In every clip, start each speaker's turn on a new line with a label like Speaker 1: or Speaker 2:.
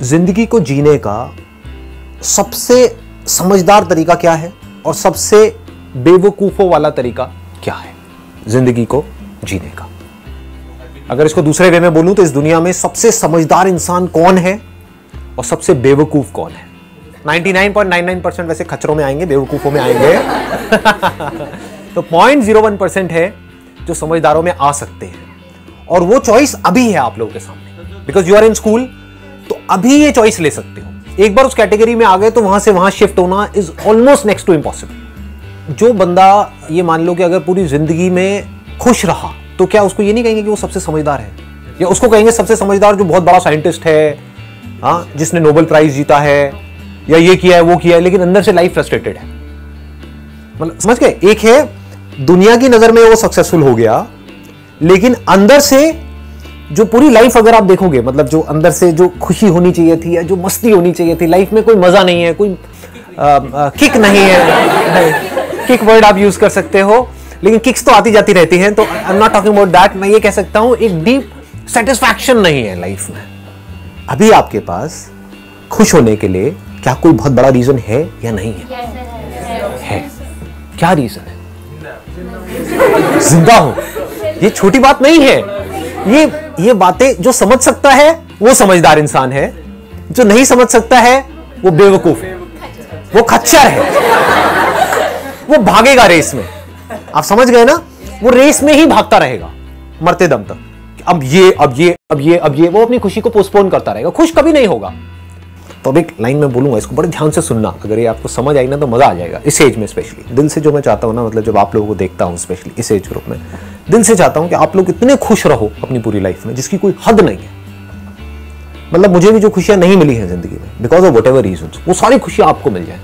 Speaker 1: जिंदगी को जीने का सबसे समझदार तरीका क्या है और सबसे बेवकूफों वाला तरीका क्या है जिंदगी को जीने का? अगर इसको दूसरे वे में बोलूं तो इस दुनिया में सबसे समझदार इंसान कौन है और सबसे बेवकूफ कौन है? 99.99% वैसे खच्चरों में आएंगे, बेवकूफों में आएंगे। तो 0.01% है जो समझदारों में आ सकते हैं, और वो चॉइस अभी है आप लोगों के सामने, because you are in school. तो अभी ये चॉइस ले सकते हो। एक बार उस कैटेगरी में आ गए तो वहां से वहां शिफ्ट होना is almost next to impossible. जो बंदा ये मान लो कि अगर पूरी जिंदगी में खुश रहा, तो क्या उसको ये नहीं कहेंगे कि वो सबसे समझदार है? या उसको कहेंगे सबसे समझदार जो बहुत बड़ा साइंटिस्ट है, हाँ, जिसने नोबेल प्राइज जीता है, या ये किया है वो किया है, लेकिन अंदर से लाइफ फ्रस्ट्रेटेड है। मतलब समझ गए? एक है दुनिया की नजर में वो सक्सेसफुल हो गया, लेकिन अंदर से जो पूरी लाइफ अगर आप देखोगे, मतलब जो अंदर से जो खुशी होनी चाहिए थी या जो मस्ती होनी चाहिए थी, लाइफ में कोई मजा नहीं है, कोई किक नहीं है। किक वर्ड आप यूज कर सकते हो, लेकिन किक्स तो आती जाती रहती हैं, तो I am not talking about that. मैं ये कह सकता हूं एक डीप सेटिस्फैक्शन नहीं है लाइफ में। अभी आपके पास खुश होने के लिए क्या कोई बहुत बड़ा रीजन है या नहीं है? क्या रीजन है? जिंदा हो। ये छोटी बात नहीं है। ये बातें जो समझ सकता है वो समझदार इंसान है, जो नहीं समझ सकता है वो बेवकूफ है, वो खच्चर है, वो भागेगा रेस में। आप समझ गए ना? वो रेस में ही भागता रहेगा मरते दम तक। अब ये वो अपनी खुशी को पोस्टपोन करता रहेगा, खुश कभी नहीं होगा। तो अब एक लाइन में बोलूंगा, इसको बड़े ध्यान से सुनना। अगर ये आपको समझ आई ना तो मजा आ जाएगा। इस एज में स्पेशली दिल से जो मैं चाहता हूं ना, मतलब जब आप लोगों को देखता हूं स्पेशली इस एज ग्रुप में, दिल से चाहता हूं कि आप लोग इतने खुश रहो अपनी पूरी लाइफ में जिसकी कोई हद नहीं है। मतलब मुझे भी जो खुशियां नहीं मिली हैं जिंदगी में, बिकॉज ऑफ व्हाटएवर रीजंस, वो सारी खुशियां आपको मिल जाए।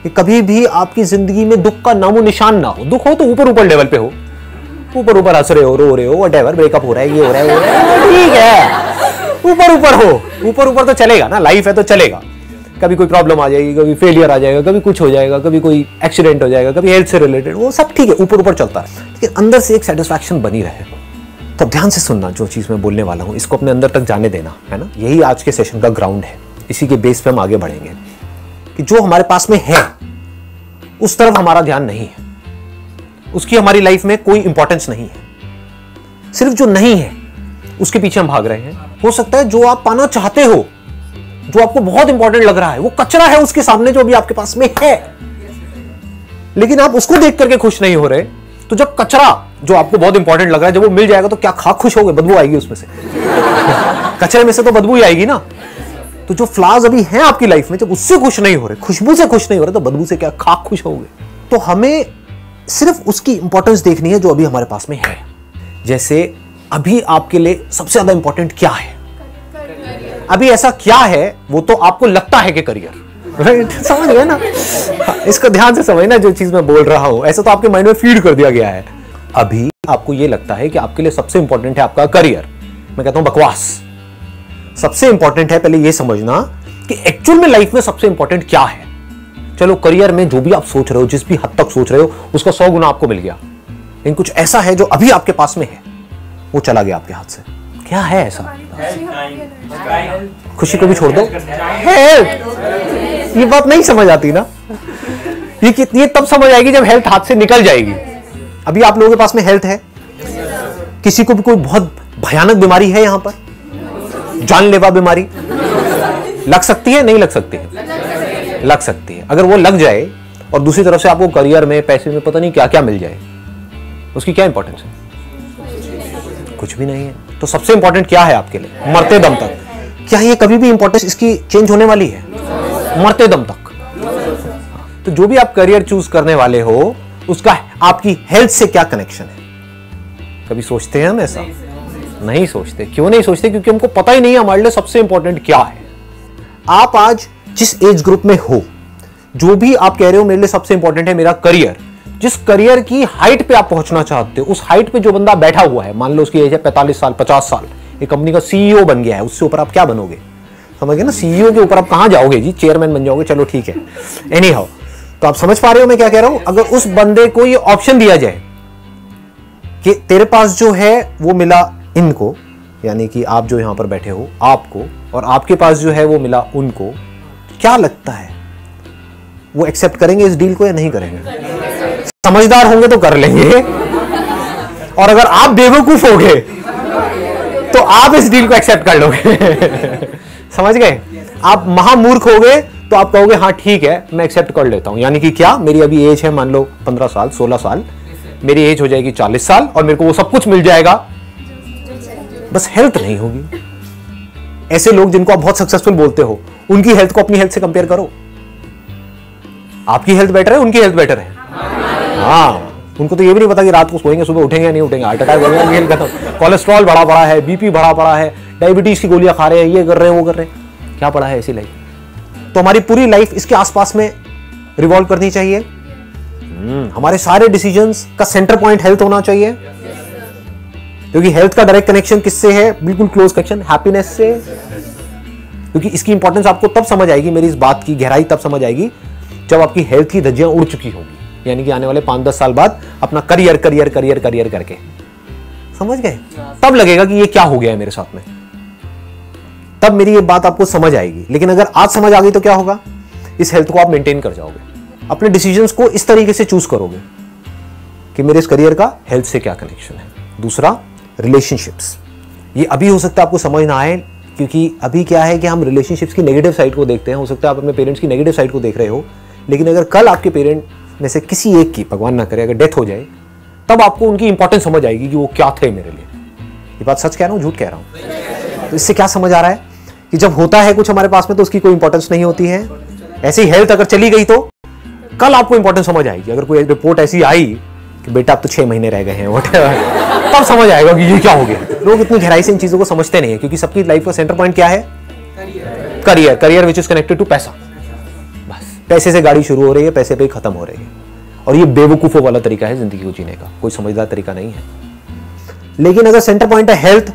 Speaker 1: कि कभी भी आपकी जिंदगी में दुख का नामो निशान ना हो। दुख हो तो ऊपर ऊपर लेवल पे हो, ऊपर ऊपर हंस रहे हो, रो रहे हो, व्हाटएवर, ब्रेकअप हो रहा है, ये हो रहा है, वो हो रहा है, ठीक है, ऊपर ऊपर हो। ऊपर ऊपर तो चलेगा ना, लाइफ है तो चलेगा। कभी कोई प्रॉब्लम आ जाएगी, कभी फेलियर आ जाएगा, कभी कुछ हो जाएगा, कभी कोई एक्सीडेंट हो जाएगा, कभी हेल्थ से रिलेटेड, वो सब ठीक है, ऊपर ऊपर चलता है, लेकिन अंदर से एक सेटिस्फैक्शन बनी रहे। तो ध्यान से सुनना, जो चीज मैं बोलने वाला हूं इसको अपने अंदर तक जाने देना, है ना? यही आज के सेशन का ग्राउंड है। इसी के बेस पे हम आगे बढ़ेंगे कि जो हमारे पास में है उस तरफ हमारा ध्यान नहीं है, उसकी हमारी लाइफ में कोई इंपॉर्टेंस नहीं है। सिर्फ जो नहीं है उसके पीछे हम भाग रहे हैं। हो सकता है जो आप पाना चाहते हो, जो आपको बहुत इंपॉर्टेंट लग रहा है, वो कचरा है उसके सामने जो अभी आपके पास में है, लेकिन आप उसको देख करके खुश नहीं हो रहे। तो जब कचरा जो आपको बहुत इंपॉर्टेंट लग रहा है जब वो मिल जाएगा तो क्या खा खुश हो गए? बदबू आएगी उसमें से। कचरे में से तो बदबू ही आएगी ना। तो जो फ्लावर्स अभी हैं आपकी लाइफ में, जब उससे खुश नहीं हो रहे, खुशबू से खुश नहीं हो रहे, तो बदबू से क्या खा खुश होगे? तो हमें सिर्फ उसकी इंपॉर्टेंस देखनी है जो अभी हमारे पास में है। जैसे अभी आपके लिए सबसे ज्यादा इंपॉर्टेंट क्या है? अभी ऐसा क्या है वो तो आपको लगता है कि करियर, राइट? समझ गए ना? इसको ध्यान से समझना जो चीज मैं बोल रहा हूं, ऐसा तो आपके माइंड में फीड कर दिया गया है। अभी आपको ये लगता है कि आपके लिए सबसे इंपॉर्टेंट है आपका करियर। मैं कहता हूं बकवास। सबसे इंपॉर्टेंट है पहले ये समझना कि एक्चुअल में लाइफ में सबसे इंपॉर्टेंट क्या है। चलो करियर में जो भी आप सोच रहे हो, जिस भी हद तक सोच रहे हो, उसका 100 गुना आपको मिल गया, लेकिन कुछ ऐसा है जो अभी आपके पास में है, वो चला गया आपके हाथ से। क्या है ऐसा? खुशी को भी छोड़ दो, हेल्थ। ये बात नहीं समझ आती ना। ये तब समझ आएगी जब हेल्थ हाथ से निकल जाएगी। अभी आप लोगों के पास में हेल्थ है। किसी को भी कोई बहुत भयानक बीमारी है, यहां पर जानलेवा बीमारी लग सकती है, नहीं लग सकती है? लग सकती है। अगर वो लग जाए और दूसरी तरफ से आपको करियर में, पैसे में, पता नहीं क्या क्या मिल जाए, उसकी क्या इंपॉर्टेंस है? कुछ भी नहीं है। तो सबसे इंपॉर्टेंट क्या है आपके लिए मरते दम तक? क्या ये कभी भी इंपॉर्टेंस इसकी चेंज होने वाली है? मरते दम तक। तो जो भी आप करियर चूज करने वाले हो, उसका आपकी हेल्थ से क्या कनेक्शन है? कभी सोचते हैं हम ऐसा? नहीं सोचते। क्यों नहीं सोचते? क्योंकि हमको पता ही नहीं है हमारे लिए सबसे इंपॉर्टेंट क्या है। आप आज जिस एज ग्रुप में हो, जो भी आप कह रहे हो मेरे लिए सबसे इंपॉर्टेंट है मेरा करियर, जिस करियर की हाइट पे आप पहुंचना चाहते हो, उस हाइट पे जो बंदा बैठा हुआ है, मान लो उसकी एज है 45 साल, 50 साल, एक कंपनी का सीईओ बन गया है, उससे ऊपर आप क्या बनोगे? समझ गए ना? सीईओ के ऊपर आप कहां जाओगे जी? चेयरमैन बन जाओगे, चलो ठीक है। एनी हाउ, तो आप समझ पा रहे हो मैं क्या कह रहा हूं? अगर उस बंदे को ये ऑप्शन दिया जाए कि तेरे पास जो है वो मिला इनको, यानी कि आप जो यहां पर बैठे हो, आपको, और आपके पास जो है वो मिला उनको, क्या लगता है वो एक्सेप्ट करेंगे इस डील को या नहीं करेंगे? समझदार होंगे तो कर लेंगे, और अगर आप बेवकूफ होगे तो आप इस डील को एक्सेप्ट कर लोगे। समझ गए? आप महामूर्ख होगे तो आप कहोगे हाँ ठीक है मैं एक्सेप्ट कर लेता हूं। यानी कि क्या, मेरी अभी एज है मान लो 15 साल 16 साल, मेरी एज हो जाएगी 40 साल और मेरे को वो सब कुछ मिल जाएगा, बस हेल्थ नहीं होगी। ऐसे लोग जिनको आप बहुत सक्सेसफुल बोलते हो, उनकी हेल्थ को अपनी हेल्थ से कंपेयर करो। आपकी हेल्थ बेटर है, उनकी हेल्थ बेटर है? हाँ, उनको तो ये भी नहीं पता कि रात को सोएंगे सुबह उठेंगे या नहीं उठेंगे, हार्ट अटैक हो गया, कोलेस्ट्रॉल बढ़ा पड़ा है, बीपी बढ़ा पड़ा है, डायबिटीज की गोलियां खा रहे हैं, ये कर रहे हैं वो कर रहे हैं, क्या पड़ा है ऐसी लाइफ? तो हमारी पूरी लाइफ इसके आसपास में रिवॉल्व करनी चाहिए। हमारे सारे डिसीजंस का सेंटर पॉइंट हेल्थ होना चाहिए, क्योंकि हेल्थ का डायरेक्ट कनेक्शन किससे है? बिल्कुल क्लोज कनेक्शन हैप्पीनेस से। क्योंकि इसकी इंपॉर्टेंस आपको तब समझ आएगी, मेरी इस बात की गहराई तब समझ आएगी जब आपकी हेल्थ की धज्जियां उड़ चुकी होगी, यानी कि आने वाले 5-10 साल बाद अपना करियर करियर करियर करियर करके, समझ गए? तब लगेगा कि ये क्या हो गया है मेरे साथ में, तब मेरी ये बात आपको समझ आएगी। लेकिन अगर आज समझ आ गई तो क्या होगा? इस हेल्थ को आप मेंटेन कर जाओगे, अपने डिसीजंस को इस तरीके से चूज करोगे कि मेरे इस करियर का हेल्थ से क्या कनेक्शन है। दूसरा, रिलेशनशिप्स। ये अभी हो सकता है आपको समझ ना आए, क्योंकि अभी क्या है कि हम रिलेशनशिप्स की नेगेटिव साइड को देखते हैं। हो सकता है आप अपने पेरेंट्स की नेगेटिव साइड को देख रहे हो, लेकिन अगर कल आपके पेरेंट में से किसी एक की, भगवान ना करे, अगर डेथ हो जाए, तब आपको उनकी इंपॉर्टेंस समझ आएगी कि वो क्या थे मेरे लिए। ये बात सच कह रहा हूं, झूठ कह रहा हूं? तो इससे क्या समझ आ रहा है कि जब होता है कुछ हमारे पास में तो उसकी कोई इंपॉर्टेंस नहीं होती है। ऐसी हेल्थ अगर चली गई तो कल आपको इंपॉर्टेंस समझ आएगी। अगर कोई रिपोर्ट ऐसी आई कि बेटा अब तो 6 महीने रह गए हैं, तब समझ आएगा कि ये क्या हो गया। लोग इतनी गहराई से इन चीजों को समझते नहीं है, क्योंकि सबकी लाइफ का सेंटर पॉइंट क्या है? Career. Career which is connected to पैसा। बस पैसे से गाड़ी शुरू हो रही है, पैसे पे ही खत्म हो रही है, और ये बेवकूफों वाला तरीका है जिंदगी को जीने का, कोई समझदार तरीका नहीं है। लेकिन अगर सेंटर पॉइंट है हेल्थ,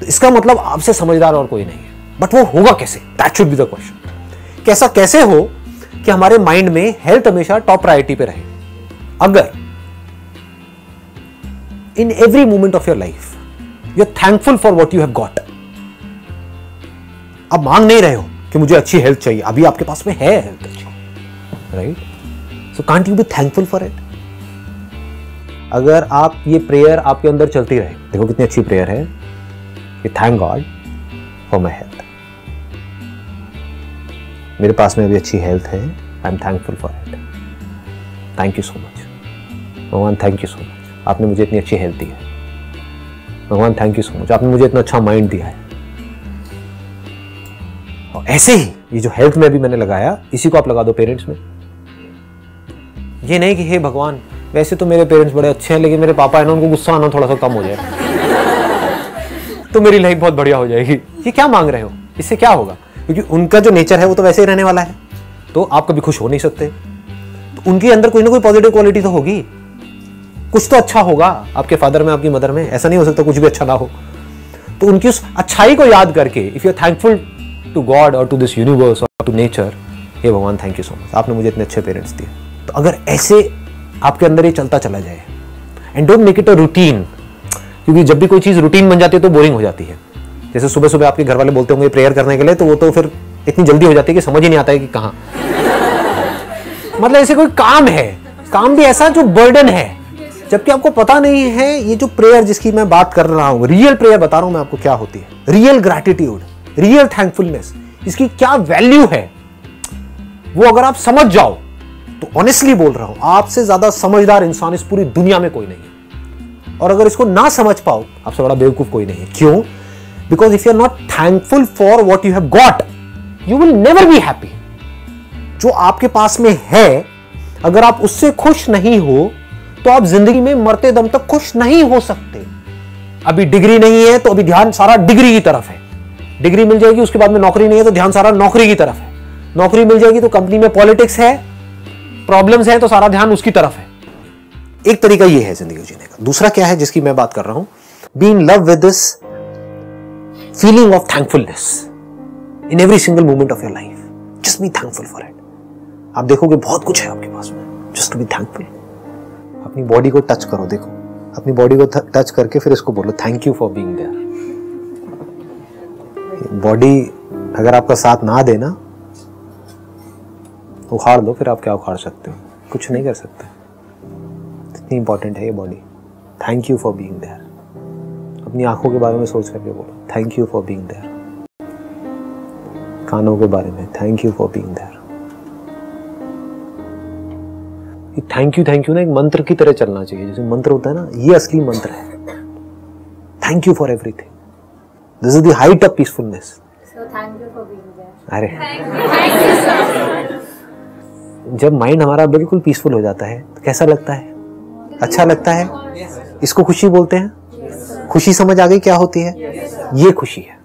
Speaker 1: तो इसका मतलब आपसे समझदार और कोई नहीं है। बट वो होगा कैसे? That should be the question. कैसा कैसे हो कि हमारे माइंड में हेल्थ हमेशा टॉप प्रायोरिटी पे रहे? अगर in every moment of your life you are thankful for what you have got. अब मांग नहीं रहे हो कि मुझे अच्छी हेल्थ चाहिए, अभी आपके पास में है हेल्थ अच्छी, right? So can't you be thankful for it? अगर आप ये प्रेयर आपके अंदर चलती रहे, देखो कितनी अच्छी प्रेयर है कि thank God for my health, मेरे पास में अभी अच्छी हेल्थ है, I am thankful for it, thank you so much भगवान, थैंक यू सो मच, आपने मुझे इतनी अच्छी हेल्थ दी है भगवान, थैंक यू सो मच, आपने मुझे इतना अच्छा माइंड दिया है। और ऐसे ही ये जो हेल्थ में अभी मैंने लगाया, इसी को आप लगा दो पेरेंट्स में। ये नहीं कि हे भगवान वैसे तो मेरे पेरेंट्स बड़े अच्छे हैं, लेकिन मेरे पापा है ना, उनको गुस्सा आना थोड़ा सा कम हो जाए तो मेरी लाइफ बहुत बढ़िया हो जाएगी। ये क्या मांग रहे हो? इससे क्या होगा? क्योंकि उनका जो नेचर है वो तो वैसे ही रहने वाला है, तो आप कभी खुश हो नहीं सकते। तो उनके अंदर कोई ना कोई पॉजिटिव क्वालिटी तो होगी, कुछ तो अच्छा होगा आपके फादर में, आपकी मदर में। ऐसा नहीं हो सकता कुछ भी अच्छा ना हो। तो उनकी उस अच्छाई को याद करके, if you are thankful to God और टू दिस यूनिवर्स और टू नेचर, हे भगवान थैंक यू सो मच, आपने मुझे इतने अच्छे पेरेंट्स दिए। तो अगर ऐसे आपके अंदर ये चलता चला जाए, and don't make it a routine, क्योंकि जब भी कोई चीज रूटीन बन जाती है तो बोरिंग हो जाती है। जैसे सुबह सुबह आपके घर वाले बोलते होंगे प्रेयर करने के लिए, तो वो तो फिर इतनी जल्दी हो जाती है कि समझ ही नहीं आता है कि कहां मतलब ऐसे कोई काम है, काम भी ऐसा जो बर्डन है, जबकि आपको पता नहीं है ये जो प्रेयर जिसकी मैं बात कर रहा हूं, रियल प्रेयर बता रहा हूं मैं आपको क्या होती है, रियल ग्रैटिट्यूड, रियल थैंकफुलनेस, इसकी क्या वैल्यू है, वो अगर आप समझ जाओ तो ऑनेस्टली बोल रहा हूं, आपसे ज्यादा समझदार इंसान इस पूरी दुनिया में कोई नहीं है। और अगर इसको ना समझ पाओ, आपसे बड़ा बेवकूफ कोई नहीं है। क्यों? Because if you are not thankful for what you have got, you will never be happy. जो आपके पास में है, अगर आप उससे खुश नहीं हो तो आप जिंदगी में मरते दम तक खुश नहीं हो सकते। अभी डिग्री नहीं है तो अभी ध्यान सारा डिग्री की तरफ है, डिग्री मिल जाएगी उसके बाद में नौकरी नहीं है तो ध्यान सारा नौकरी की तरफ है, नौकरी मिल जाएगी तो कंपनी में पॉलिटिक्स है, प्रॉब्लम्स है तो सारा ध्यान उसकी तरफ है। एक तरीका ये है जिंदगी जीने का। दूसरा क्या है जिसकी मैं बात कर रहा हूं? Be in love with this feeling of thankfulness in every single moment of your life. Just be thankful for it. आप देखोगे बहुत कुछ है आपके पास में, जस्ट टू बी थैंकफुल। अपनी बॉडी को टच करो, देखो अपनी बॉडी को टच करके फिर इसको बोलो thank you for being there. Body अगर आपका साथ ना दे ना, उखाड़ दो, फिर आप क्या उखाड़ सकते हो? कुछ नहीं कर सकते। इतनी इंपॉर्टेंट है ये body. Thank you for being there. अपनी आंखों के बारे में सोच करके बोलो, thank you for being there. कानों के बारे में, thank you for being there. Thank you ना एक मंत्र की तरह चलना चाहिए। जैसे मंत्र होता है ना, ये असली मंत्र है। Thank you for everything, this is the height of peacefulness.
Speaker 2: So thank you for being there.
Speaker 1: अरे जब माइंड हमारा बिल्कुल पीसफुल हो जाता है तो कैसा लगता है? अच्छा लगता है। इसको खुशी बोलते हैं। खुशी समझ आ गई क्या होती है? ये खुशी है।